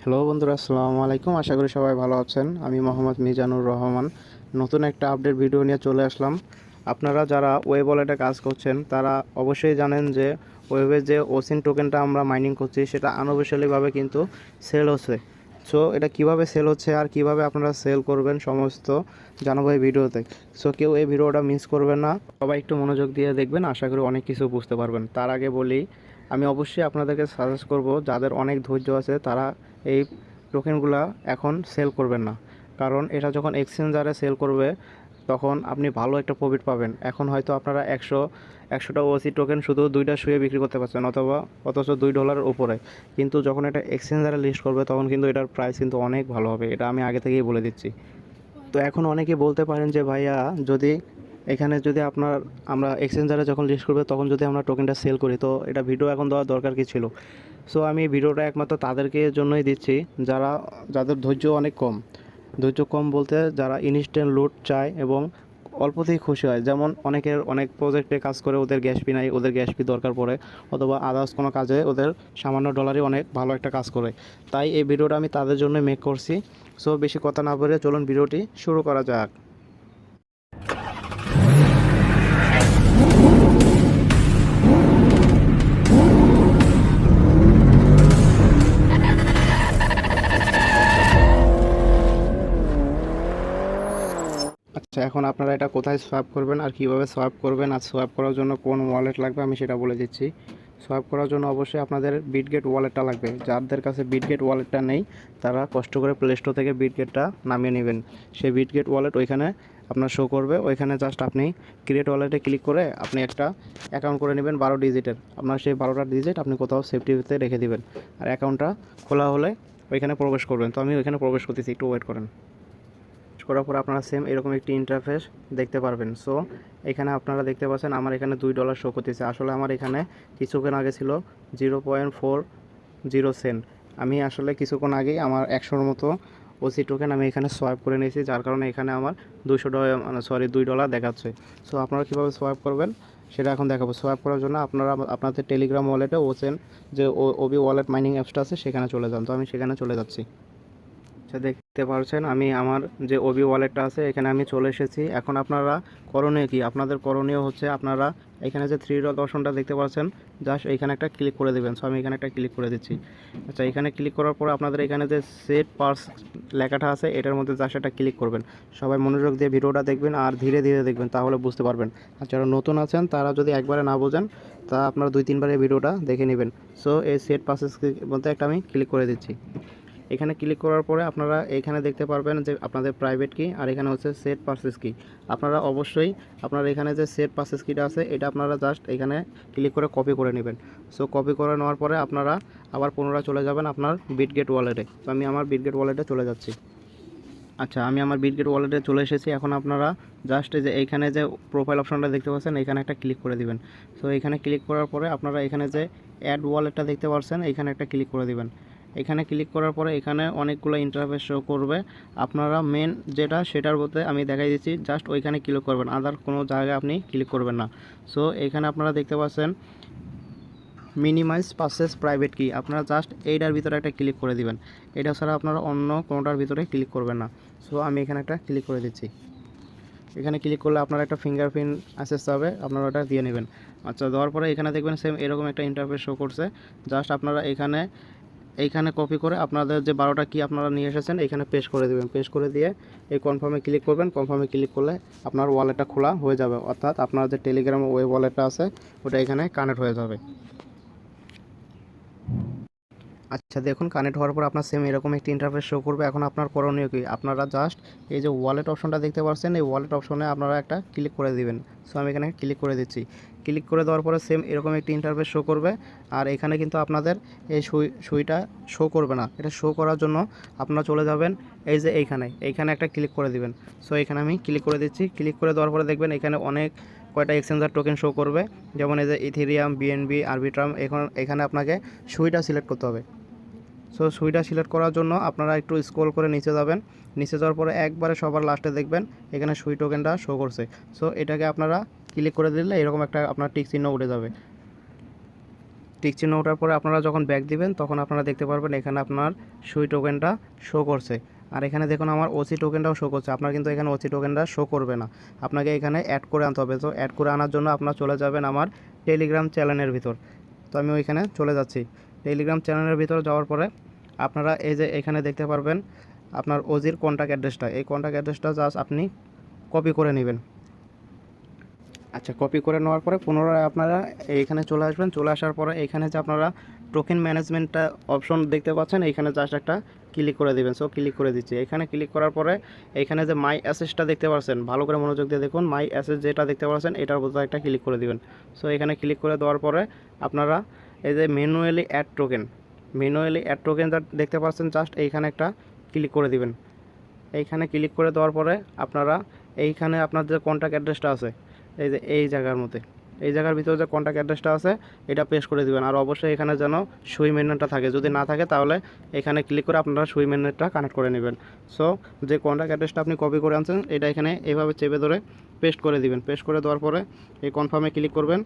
Hello বন্ধুরা, আসসালামু আলাইকুম। আশা করি সবাই ভালো আছেন। আমি মোহাম্মদ মিজানুর রহমান নতুন একটা আপডেট ভিডিও নিয়ে চলে আসলাম। আপনারা যারা ওয়েব ওয়ালেটে কাজ করছেন তারা অবশ্যই জানেন যে ওয়েবে যে ওসিন টোকেনটা আমরা মাইনিং করছি সেটা আনঅফিশিয়ালিভাবে কিন্তু সেল হচ্ছে। সো এটা কিভাবে সেল হচ্ছে আর কিভাবে আপনারা সেল করবেন সমস্ত জানাবো এই ভিডিওতে। সো কেউ এই ভিডিওটা মিস করবেন না, সবাই একটু মনোযোগ দিয়ে দেখবেন, আশা করি অনেক কিছু বুঝতে পারবেন। তার আগে বলি, আমি অবশ্যই আপনাদেরকে সাজেস্ট করব যাদের অনেক ধৈর্য আছে তারা এই টোকেনগুলা এখন সেল করবেন না, কারণ এটা যখন এক্সচেঞ্জারে সেল করবে তখন আপনি ভালো একটা প্রফিট পাবেন। এখন হয়তো আপনারা একশোটা ওসি টোকেন শুধু দুইটা শুয়ে বিক্রি করতে পারছেন, অথবা অথচ $2 উপরে, কিন্তু যখন এটা এক্সচেঞ্জারে লিস্ট করবে তখন কিন্তু এটার প্রাইস কিন্তু অনেক ভালো হবে, এটা আমি আগে থেকেই বলে দিচ্ছি। তো এখন অনেকেই বলতে পারেন যে ভাইয়া, যদি এখানে যদি আমরা এক্সচেঞ্জারে যখন লিস্ট করবে তখন যদি আমরা টোকেনটা সেল করি, তো এটা ভিডিও এখন দেওয়ার দরকার কি ছিল? সো আমি ভিডিওটা একমাত্র তাদেরকে জন্যই দিচ্ছি যাদের ধৈর্য অনেক কম। ধৈর্য কম বলতে যারা ইনস্ট্যান্ট লুট চায় এবং অল্পতেই খুশি হয়। যেমন অনেকের অনেক প্রজেক্টে কাজ করে, ওদের গ্যাস ফি নাই, ওদের গ্যাস ফি দরকার পড়ে, অথবা আদার্স কোনো কাজে ওদের সামান্য ডলারই অনেক ভালো একটা কাজ করে। তাই এই ভিডিওটা আমি তাদের জন্য মেক করছি। সো বেশি কথা না বলে চলুন ভিডিওটি শুরু করা যাক। আচ্ছা, এখন আপনারা এটা কোথায় সোয়াপ করবেন আর কিভাবে সোয়াপ করবেন আর সোয়াপ করার জন্য কোন ওয়ালেট লাগবে আমি সেটা বলে দিচ্ছি। সোয়াপ করার জন্য অবশ্যই আপনাদের বিটগেট ওয়ালেটটা লাগবে। যাদের কাছে বিটগেট ওয়ালেটটা নেই তারা কষ্ট করে প্লে স্টোর থেকে বিটগেটটা নামিয়ে নেবেন। সেই বিটগেট ওয়ালেট ওইখানে আপনার শো করবে, ওইখানে জাস্ট আপনি ক্রিয়েট ওয়ালেটে ক্লিক করে আপনি একটা অ্যাকাউন্ট করে নেবেন 12 ডিজিটের। আপনার সেই 12টা ডিজিট আপনি কোথাও সেফটিতে রেখে দিবেন, আর অ্যাকাউন্টটা খোলা হলে ওইখানে প্রবেশ করবেন। তো আমি ওইখানে প্রবেশ করতেছি, একটু ওয়েট করেন। করার পর আপনারা সেম এরকম একটি ইন্টারফেস দেখতে পারবেন। সো এখানে আপনারা দেখতে পাচ্ছেন আমার এখানে $2 শো করতেছে। আসলে আমার এখানে কিছুক্ষণ আগে ছিল 0.40 সেন্ট। আমি আসলে কিছুক্ষণ আগেই আমার 100-র মতো ওসি টোকেন আমি এখানে সোয়াইপ করে নিয়েছি, যার কারণে এখানে আমার $200 দেখাচ্ছে। সো আপনারা কীভাবে সোয়াইপ করবেন সেটা এখন দেখাবো। সোয়াইপ করার জন্য আপনারা আপনাদের টেলিগ্রাম ওয়ালেটে ওসেন যে ওবি ওয়ালেট মাইনিং অ্যাপসটা আছে সেখানে চলে যান। তো আমি সেখানে চলে যাচ্ছি। আচ্ছা, দেখতে পাচ্ছেন আমি আমার যে ওবি ওয়ালেটটা আছে এখানে আমি চলে এসেছি। এখন আপনারা করণীয় কি? আপনাদের করণীয় হচ্ছে আপনারা এখানে যে থ্রি ডট অপশনটা দেখতে পাচ্ছেন, জাস্ট এখানে একটা ক্লিক করে দেবেন। সো আমি এখানে একটা ক্লিক করে দিচ্ছি। আচ্ছা, এখানে ক্লিক করার পর আপনাদের এখানে যে সেট পার্স লেখাটা আছে এটার মধ্যে জাস্ট একটা ক্লিক করবেন। সবাই মনোযোগ দিয়ে ভিডিওটা দেখবেন আর ধীরে ধীরে দেখবেন, তাহলে বুঝতে পারবেন। আর যারা নতুন আছেন তারা যদি একবারে না বোঝেন তা আপনারা 2-3বার এই ভিডিওটা দেখে নেবেন। সো এই সেট পার্সেস মধ্যে একটা আমি ক্লিক করে দিচ্ছি। এখানে ক্লিক করার পরে আপনারা এখানে দেখতে পারবেন যে আপনাদের প্রাইভেট কি, আর এখানে হচ্ছে সেট পারচেজ কি। আপনারা অবশ্যই আপনার এখানে যে সেট পারচেজ কিটা আছে এটা আপনারা জাস্ট এখানে ক্লিক করে কপি করে নেবেন। সো কপি করে নেওয়ার পরে আপনারা আবার পুনরায় চলে যাবেন আপনার বিটগেট ওয়ালেটে। তো আমি আমার বিটগেট ওয়ালেটে চলে যাচ্ছি। আচ্ছা, আমি আমার বিটগেট ওয়ালেটে চলে এসেছি। এখন আপনারা জাস্ট যে এইখানে যে প্রোফাইল অপশনটা দেখতে পাচ্ছেন এখানে একটা ক্লিক করে দিবেন। সো এখানে ক্লিক করার পরে আপনারা এখানে যে অ্যাড ওয়ালেটটা দেখতে পাচ্ছেন এখানে একটা ক্লিক করে দিবেন। এখানে ক্লিক করার পরে এখানে অনেকগুলো ইন্টারফেস শো করবে। আপনারা মেন যেটা সেটার মধ্যে আমি দেখাই দিচ্ছি, জাস্ট ওইখানে ক্লিক করবেন, আদার কোনো জায়গায় আপনি ক্লিক করবেন না। সো এখানে আপনারা দেখতে পাচ্ছেন মিনিমাইজ পারচেজ প্রাইভেট কি, আপনারা জাস্ট এইটার ভিতরে একটা ক্লিক করে দিবেন। এটা ছাড়া আপনারা অন্য কোনোটার ভিতরে ক্লিক করবেন না। সো আমি এখানে একটা ক্লিক করে দিচ্ছি। এখানে ক্লিক করলে আপনার একটা ফিঙ্গারপ্রিন্ট অ্যাক্সেস হবে, আপনারা ওটা দিয়ে নেবেন। আচ্ছা, দেওয়ার পরে এখানে দেখবেন সেম এরকম একটা ইন্টারফেস শো করছে। জাস্ট আপনারা এইখানে কপি করে আপনাদের যে 12টা কি আপনারা নিয়ে এসেছেন এখানে পেস্ট করে দেবেন। পেস্ট করে দিয়ে এই কনফার্মে ক্লিক করবেন। কনফার্মে ক্লিক করলে আপনার ওয়ালেটটা খোলা হয়ে যাবে, অর্থাৎ আপনার যে টেলিগ্রাম ওয়েব ওয়ালেটটা আছে ওটা এখানে কানেক্ট হয়ে যাবে। আচ্ছা, দেখুন কানেক্ট হওয়ার পর আপনার সেম এরকম একটি ইন্টারফেস শো করবে। এখন আপনার করণীয় কি? আপনারা জাস্ট এই যে ওয়ালেট অপশনটা দেখতে পাচ্ছেন এই ওয়ালেট অপশনে আপনারা একটা ক্লিক করে দিবেন। সো আমি এখানে ক্লিক করে দিচ্ছি। ক্লিক করে দেওয়ার পরে সেম এরকম একটি ইন্টারফেস শো করবে। আর এখানে কিন্তু আপনাদের এই সুইটা শো করবে না। এটা শো করার জন্য আপনারা চলে যাবেন এই যে এইখানে একটা ক্লিক করে দিবেন। সো এখানে আমি ক্লিক করে দিচ্ছি। ক্লিক করে দেওয়ার পরে দেখবেন এখানে অনেক কয়টা এক্সচেঞ্জার টোকেন শো করবে, যেমন এই যে ইথেরিয়াম, বিএনবি, আরবিট্রাম। এখানে আপনাকে সুইটা সিলেক্ট করতে হবে। সো সুইটা সিলেক্ট করার জন্য আপনারা একটু স্ক্রল করে নিচে যাবেন। নিচে যাওয়ার পরে একবারে সবার লাস্টে দেখবেন এখানে সুই টোকেনটা শো করছে। সো এটাকে আপনারা ক্লিক করে দিলে এরকম একটা আপনার টিক চিহ্ন উঠে যাবে। টিক চিহ্ন ওঠার পরে আপনারা যখন ব্যাক দিবেন তখন আপনারা দেখতে পারবেন এখানে আপনার সুই টোকেনটা শো করছে। আর এখানে দেখুন আমার ওসি টোকেনটাও শো করছে। আপনার কিন্তু এখানে ওসি টোকেনটা শো করবে না, আপনাকে এখানে অ্যাড করে আনতে হবে। তো অ্যাড করে আনার জন্য আপনারা চলে যাবেন আমার টেলিগ্রাম চ্যানেলের ভিতর। তো আমি ওইখানে চলে যাচ্ছি। টেলিগ্রাম চ্যানেলের ভিতর যাওয়ার পরে আপনারা এই যে এখানে দেখতে পারবেন আপনার ওজির কন্ট্যাক্ট অ্যাড্রেসটা, এই কন্ট্যাক্ট অ্যাড্রেসটা জাস্ট আপনি কপি করে নেবেন। আচ্ছা, কপি করে নেওয়ার পরে পুনরায় আপনারা এইখানে চলে আসবেন। চলে আসার পরে এইখানে যে আপনারা টোকেন ম্যানেজমেন্টটা অপশন দেখতে পাচ্ছেন, এইখানে জাস্ট একটা ক্লিক করে দিবেন। সো ক্লিক করে দিচ্ছি। এখানে ক্লিক করার পরে এইখানে যে মাই অ্যাসেসটা দেখতে পাচ্ছেন, ভালো করে মনোযোগ দিয়ে দেখুন, মাই অ্যাসেস যেটা দেখতে পাচ্ছেন এটার উপর একটা ক্লিক করে দিবেন। সো এখানে ক্লিক করে দেওয়ার পরে আপনারা এই যে ম্যানুয়ালি অ্যাড টোকেন যা দেখতে পাচ্ছেন জাস্ট এইখানে একটা ক্লিক করে দিবেন। এইখানে ক্লিক করে দেওয়ার পরে আপনারা এইখানে আপনার যে কন্ট্যাক্ট অ্যাড্রেসটা আছে এই যে এই জায়গার মধ্যে, এই জায়গার ভিতরে যে কন্ট্যাক্ট অ্যাড্রেসটা আছে এটা পেস্ট করে দিবেন। আর অবশ্যই এখানে যেন সুই মেনুটা থাকে, যদি না থাকে তাহলে এখানে ক্লিক করে আপনারা সুই মেনুটা কানেক্ট করে নেবেন। সো যে কন্ট্যাক্ট অ্যাড্রেসটা আপনি কপি করে আনছেন এটা এখানে এইভাবে চেপে ধরে পেস্ট করে দিবেন। পেস্ট করে দেওয়ার পরে এই কনফার্মে ক্লিক করবেন।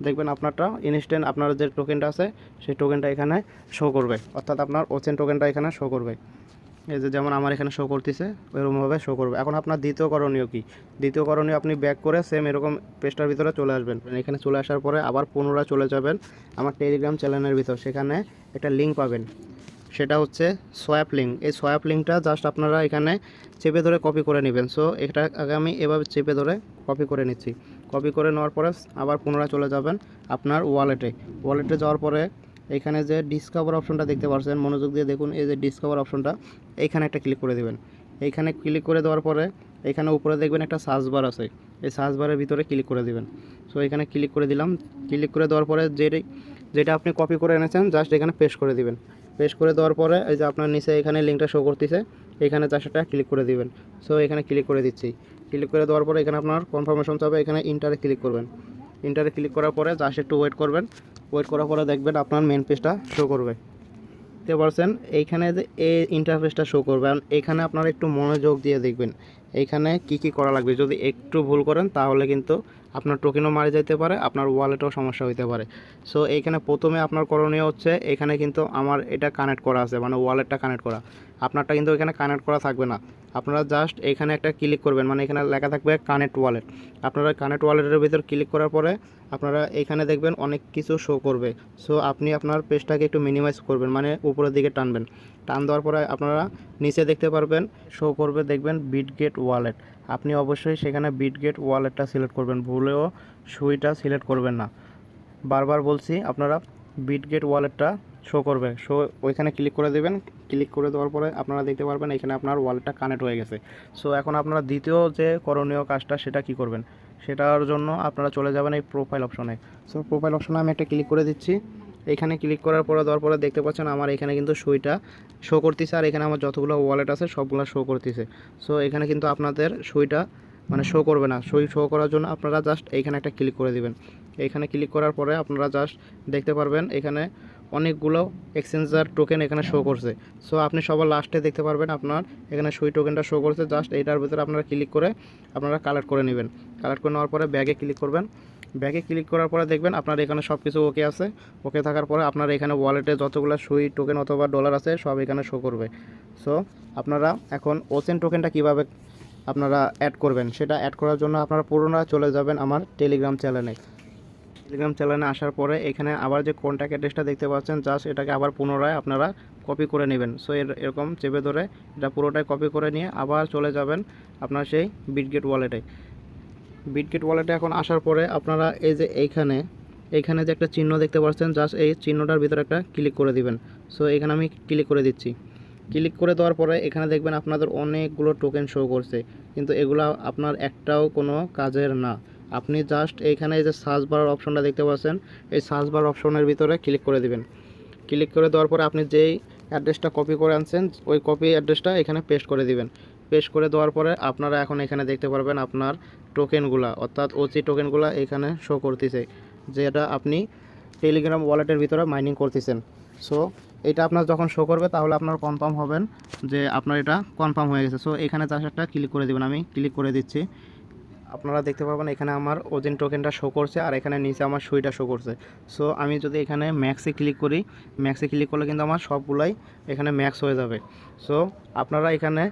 দেখবেন আপনারটা ইনস্ট্যান্ট আপনার যে টোকেনটা আছে সেই টোকেনটা এখানে শো করবে, অর্থাৎ আপনার ওচেন টোকেনটা এখানে শো করবে। এই যে যেমন আমার এখানে শো করতেছে ওইরকমভাবে শো করবে। এখন আপনার দ্বিতীয় করণীয় কি? দ্বিতীয় করণীয় আপনি ব্যাক করে সেম এরকম পেজটার ভিতরে চলে আসবেন। এখানে চলে আসার পরে আবার পুনরায় চলে যাবেন আমার টেলিগ্রাম চ্যানেলের ভিতর। সেখানে একটা লিঙ্ক পাবেন, সেটা হচ্ছে সোয়াপ লিঙ্ক। এই সোয়াপ লিঙ্কটা জাস্ট আপনারা এখানে চেপে ধরে কপি করে নেবেন। সো এটা আগে আমি এভাবে চেপে ধরে কপি করে নিচ্ছি। কপি করে নেওয়ার পরে আবার পুনরায় চলে যাবেন আপনার ওয়ালেটে যাওয়ার পরে এখানে যে ডিসকভার অপশনটা দেখতে পাচ্ছেন, মনোযোগ দিয়ে দেখুন, এই যে ডিসকভার অপশনটা এইখানে একটা ক্লিক করে দেবেন। এইখানে ক্লিক করে দেওয়ার পরে এখানে উপরে দেখবেন একটা সার্চ বার আছে, এই সার্চ বারের ভিতরে ক্লিক করে দেবেন। সো এখানে ক্লিক করে দিলাম। ক্লিক করে দেওয়ার পরে যেটা আপনি কপি করে এনেছেন জাস্ট এখানে পেস্ট করে দিবেন। পেস্ট করে দেওয়ার পরে এই যে আপনার নিচে এখানে লিঙ্কটা শো করতেছে, এখানে জাস্ট একটা ক্লিক করে দিবেন। সো এখানে ক্লিক করে দিচ্ছি। ক্লিক করে দেওয়ার পরে এখানে আপনার কনফার্মেশন চাবে, এখানে ইন্টারে ক্লিক করবেন। ইন্টারে ক্লিক করার পরে জাস্ট একটু ওয়েট করবেন। ওয়েট করার পরে দেখবেন আপনার মেন পেজটা শো করবে। দেখতে পারছেন এইখানে যে এই ইন্টারফেসটা শো করবে। এখানে আপনারা একটু মনোযোগ দিয়ে দেখবেন এইখানে কি করা লাগবে। যদি একটু ভুল করেন তাহলে কিন্তু আপনার টোকেনও মারা যেতে পারে, আপনার ওয়ালেটও সমস্যা হতে পারে। সো এইখানে প্রথমে আপনার করণীয় হচ্ছে এখানে কিন্তু আমার এটা কানেক্ট করা আছে, মানে ওয়ালেটটা কানেক্ট করা। আপনারটা কিন্তু এখানে কানেক্ট করা থাকবে না। আপনারা জাস্ট এখানে একটা ক্লিক করবেন, মানে এখানে লেখা থাকবে কানেক্ট ওয়ালেট। আপনারা কানেক্ট ওয়ালেটের ভিতর ক্লিক করার পরে আপনারা এখানে দেখবেন অনেক কিছু শো করবে। সো আপনি আপনার পেজটাকে একটু মিনিমাইজ করবেন, মানে উপরের দিকে টানবেন। টান দেওয়ার পরে আপনারা নিচে দেখতে পারবেন শো করবে, দেখবেন বিটগেট ওয়ালেট। আপনি অবশ্যই সেখানে বিটগেট ওয়ালেটটা সিলেক্ট করবেন, ভুলেও সুইটা সিলেক্ট করবেন না। বারবার বলছি আপনারা বিটগেট ওয়ালেটটা শো করবে। সো ওইখানে ক্লিক করে দেবেন। ক্লিক করে দেওয়ার পরে আপনারা দেখতে পারবেন এখানে আপনার ওয়ালেটটা কানেক্ট হয়ে গেছে। সো এখন আপনারা দ্বিতীয় যে করণীয় কাজটা সেটা কি করবেন, সেটার জন্য আপনারা চলে যাবেন এই প্রোফাইল অপশনে। সো প্রোফাইল অপশনে আমি একটা ক্লিক করে দিচ্ছি। এখানে ক্লিক করার পরে দেওয়ার পরে দেখতে পাচ্ছেন আমার এখানে কিন্তু সুইটা শো করতেছে, আর এখানে আমার যতগুলো ওয়ালেট আছে সবগুলো শো করতেছে। সো এখানে কিন্তু আপনাদের সুইটা মানে শো করবে না। সুই শো করার জন্য আপনারা জাস্ট এইখানে একটা ক্লিক করে দিবেন। এইখানে ক্লিক করার পরে আপনারা জাস্ট দেখতে পারবেন এখানে অনেকগুলো এক্সচেঞ্জার টোকেন এখানে শো করছে। সো আপনি সবার লাস্টে দেখতে পারবেন আপনার এখানে সুই টোকেনটা শো করছে। জাস্ট এইটার ভিতরে আপনারা ক্লিক করে আপনারা কালেক্ট করে নেবেন। কালেক্ট করে নেওয়ার পরে ব্যাগে ক্লিক করবেন। ব্যাগে ক্লিক করার পরে দেখবেন আপনার এখানে সব কিছু ওকে আছে। ওকে থাকার পরে আপনার এখানে ওয়ালেটে যতগুলো সুই টোকেন অথবা ডলার আছে সব এখানে শো করবে। সো আপনারা এখন ওচেন টোকেনটা কিভাবে আপনারা অ্যাড করবেন, সেটা অ্যাড করার জন্য আপনারা পুরোনো চলে যাবেন আমার টেলিগ্রাম চ্যানেলে। টেলিগ্রাম চ্যানেলে আসার পরে এখানে আবার যে কন্ট্যাক্ট অ্যাড্রেসটা দেখতে পাচ্ছেন জাস্ট এটাকে আবার পুনরায় আপনারা কপি করে নেবেন। সো এরকম চেপে ধরে এটা পুরোটাই কপি করে নিয়ে আবার চলে যাবেন আপনার সেই বিটগেট ওয়ালেটে। বিটগেট ওয়ালেটে এখন আসার পরে আপনারা এই যে এইখানে যে একটা চিহ্ন দেখতে পাচ্ছেন জাস্ট এই চিহ্নটার ভিতরে একটা ক্লিক করে দিবেন। সো এখানে আমি ক্লিক করে দিচ্ছি। ক্লিক করে দেওয়ার পরে এখানে দেখবেন আপনাদের অনেকগুলো টোকেন শো করছে, কিন্তু এগুলো আপনার একটাও কোনো কাজের না। আপনি জাস্ট এইখানে এই যে সার্চ বার অপশনটা দেখতে পাচ্ছেন, এই সার্চ বার অপশনের ভিতরে ক্লিক করে দিবেন। ক্লিক করে দেওয়ার পরে আপনি যেই অ্যাড্রেসটা কপি করে আনছেন ওই কপি অ্যাড্রেসটা এখানে পেস্ট করে দিবেন। পেস্ট করে দেওয়ার পরে আপনারা এখন এখানে দেখতে পারবেন আপনার টোকেনগুলো, অর্থাৎ ওসি টোকেনগুলো এখানে শো করতেছে, যেটা আপনি টেলিগ্রাম ওয়ালেটের ভিতরে মাইনিং করতেছেন। সো এটা আপনার যখন শো করবে তাহলে আপনার কনফার্ম হবেন যে আপনার এটা কনফার্ম হয়ে গেছে। সো এখানে জাস্ট একটা ক্লিক করে দেবেন। আমি ক্লিক করে দিচ্ছি। আপনারা দেখতে পাবেন এখানে আমার ওজেন টোকেনটা শো করছে আর এখানে নিচে আমার সুইটা শো করছে। সো আমি যদি এখানে ম্যাক্সে ক্লিক করি, ম্যাক্সে ক্লিক করলে কিন্তু আমার সবগুলাই এখানে ম্যাক্স হয়ে যাবে। সো আপনারা এখানে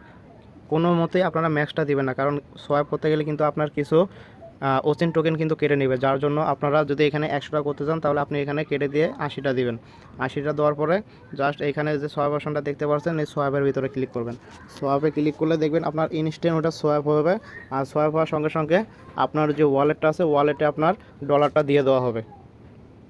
কোনো মতেই আপনারা ম্যাক্সটা দিবেন না, কারণ সোয়াইপ করতে গেলে কিন্তু আপনার কিছু ওচেন টোকেন কিন্তু কেটে নেবে, যার জন্য আপনারা যদি এখানে 100টা করতে চান তাহলে আপনি এখানে কেটে দিয়ে 80টা দিবেন। 80টা দেওয়ার পরে জাস্ট এখানে যে সোয়াইপ অপশনটা দেখতে পাচ্ছেন এই সোয়াইপের ভিতরে ক্লিক করবেন। সোয়াইপে ক্লিক করলে দেখবেন আপনার ইনস্ট্যান্ট ওটা সোয়াইপ হবে, আর সোয়াইপ হওয়ার সঙ্গে সঙ্গে আপনার যে ওয়ালেটটা আছে ওয়ালেটে আপনার ডলারটা দিয়ে দেওয়া হবে।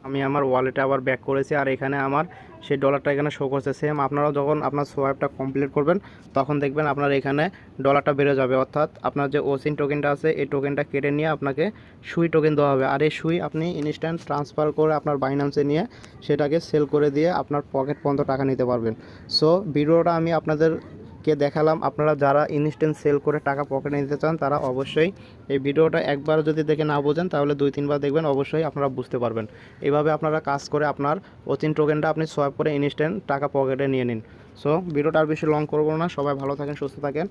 আমি আমার ওয়ালেটে আবার ব্যাক করেছি আর এখানে আমার সেই ডলারটা এখানে শো করছে। সেম আপনারাও যখন আপনার সোয়াইপটা কমপ্লিট করবেন তখন দেখবেন আপনার এখানে ডলারটা বেড়ে যাবে, অর্থাৎ আপনার যে ওসিন টোকেনটা আছে এই টোকেনটা কেটে নিয়ে আপনাকে সুই টোকেন দেওয়া হবে। আর এই সুই আপনি ইনস্ট্যান্ট ট্রান্সফার করে আপনার বাইন্যান্সে নিয়ে সেটাকে সেল করে দিয়ে আপনার পকেট পর্যন্ত টাকা নিতে পারবেন। সো ভিডিওটা আমি আপনাদেরকে দেখালাম, আপনারা যারা ইনস্ট্যান্ট সেল করে টাকা পকেটে নিতে চান তারা অবশ্যই এই ভিডিওটা একবার যদি দেখে না বোঝেন তাহলে 2-3বার দেখবেন, অবশ্যই আপনারা বুঝতে পারবেন। এইভাবে আপনারা কাজ করে আপনার ওচিন টোকেনটা আপনি সোয়াইপ করে ইনস্ট্যান্ট টাকা পকেটে নিয়ে নিন। সো ভিডিওটা আর বেশি লং করবো না, সবাই ভালো থাকেন, সুস্থ থাকেন,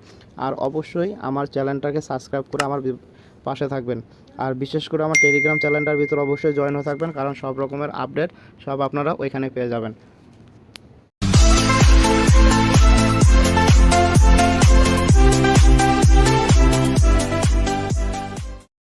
আর অবশ্যই আমার চ্যানেলটাকে সাবস্ক্রাইব করে আমার পাশে থাকবেন। আর বিশেষ করে আমার টেলিগ্রাম চ্যানেলটার ভিতরে অবশ্যই জয়েন হয়ে থাকবেন, কারণ সব রকমের আপডেট সব আপনারা ওইখানে পেয়ে যাবেন।